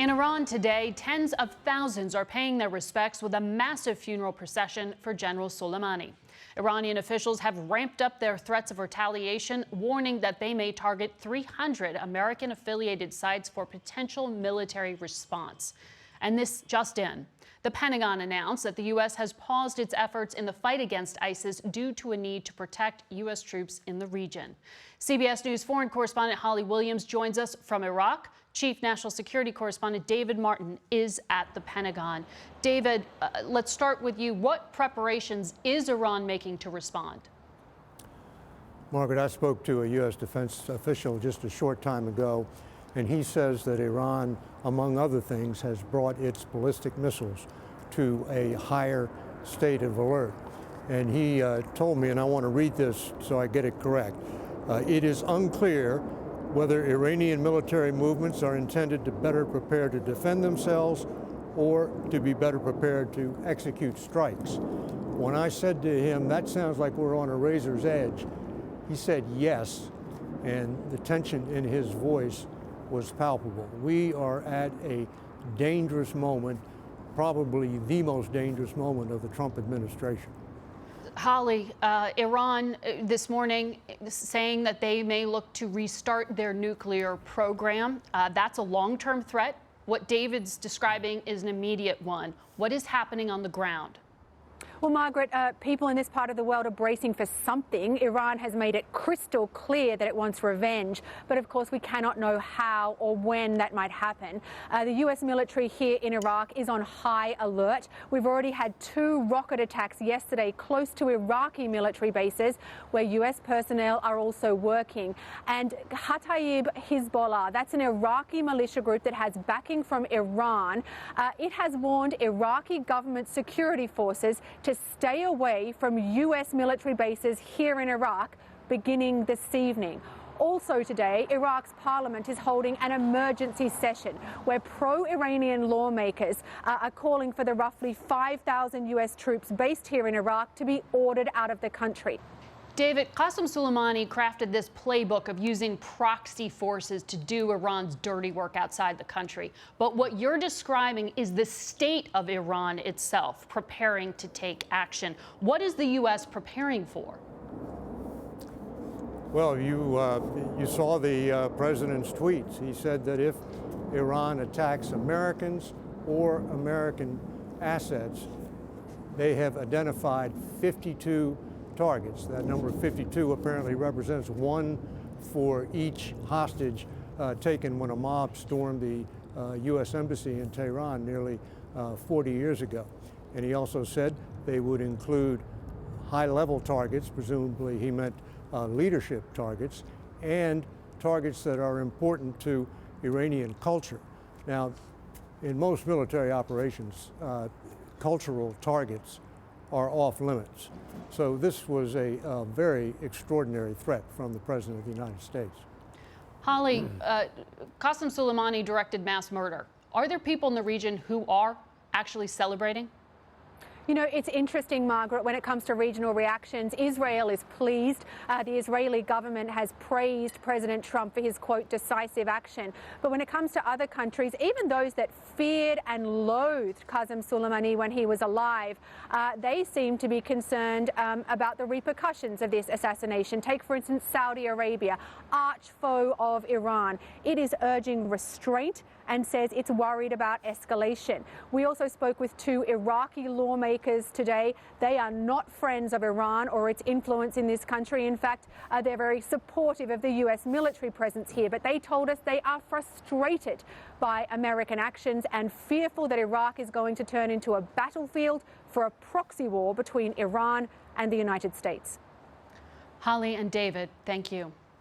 In Iran today, tens of thousands are paying their respects with a massive funeral procession for General Soleimani. Iranian officials have ramped up their threats of retaliation, warning that they may target 300 American-affiliated sites for potential military response. And this just in. The Pentagon announced that the U.S. has paused its efforts in the fight against ISIS due to a need to protect U.S. troops in the region. CBS News foreign correspondent Holly Williams joins us from Iraq. Chief National Security Correspondent David Martin is at the Pentagon. David, let's start with you. What preparations is Iran making to respond? Margaret, I spoke to a U.S. defense official just a short time ago, and he says that Iran, among other things, has brought its ballistic missiles to a higher state of alert. And he told me, and I want to read this so I get it correct, it is unclear whether Iranian military movements are intended to better prepare to defend themselves or to be better prepared to execute strikes. When I said to him, that sounds like we're on a razor's edge, he said yes, and the tension in his voice was palpable. We are at a dangerous moment, probably the most dangerous moment of the Trump administration. Holly, Iran this morning saying that they may look to restart their nuclear program. That's a long-term threat. What David's describing is an immediate one. What is happening on the ground? Well, Margaret, people in this part of the world are bracing for something. Iran has made it crystal clear that it wants revenge, but of course we cannot know how or when that might happen. The U.S. military here in Iraq is on high alert. We've already had 2 rocket attacks yesterday close to Iraqi military bases where U.S. personnel are also working. And Kataib Hezbollah, that's an Iraqi militia group that has backing from Iran. It has warned Iraqi government security forces to stay away from U.S. military bases here in Iraq beginning this evening. Also today, Iraq's parliament is holding an emergency session where pro-Iranian lawmakers are calling for the roughly 5,000 U.S. troops based here in Iraq to be ordered out of the country. David, Qasem Soleimani crafted this playbook of using proxy forces to do Iran's dirty work outside the country. But what you're describing is the state of Iran itself preparing to take action. What is the U.S. preparing for? Well, you saw the president's tweets. He said that if Iran attacks Americans or American assets, they have identified 52 targets. That number 52 apparently represents 1 for each hostage taken when a mob stormed the U.S. embassy in Tehran nearly 40 years ago. And he also said they would include high-level targets, presumably he meant leadership targets, and targets that are important to Iranian culture. Now, in most military operations, cultural targets are off limits. So this was a very extraordinary threat from the President of the United States. Holly, Qasem Soleimani directed mass murder. Are there people in the region who are actually celebrating? You know, it's interesting, Margaret, when it comes to regional reactions. Israel is pleased. The Israeli government has praised President Trump for his, quote, decisive action. But when it comes to other countries, even those that feared and loathed Qasem Soleimani when he was alive, they seem to be concerned about the repercussions of this assassination. Take, for instance, Saudi Arabia, arch foe of Iran. It is urging restraint and says it's worried about escalation. We also spoke with 2 Iraqi lawmakers today. They are not friends of Iran or its influence in this country. In fact, they're very supportive of the U.S. military presence here, but they told us they are frustrated by American actions and fearful that Iraq is going to turn into a battlefield for a proxy war between Iran and the United States. Holly and David, thank you.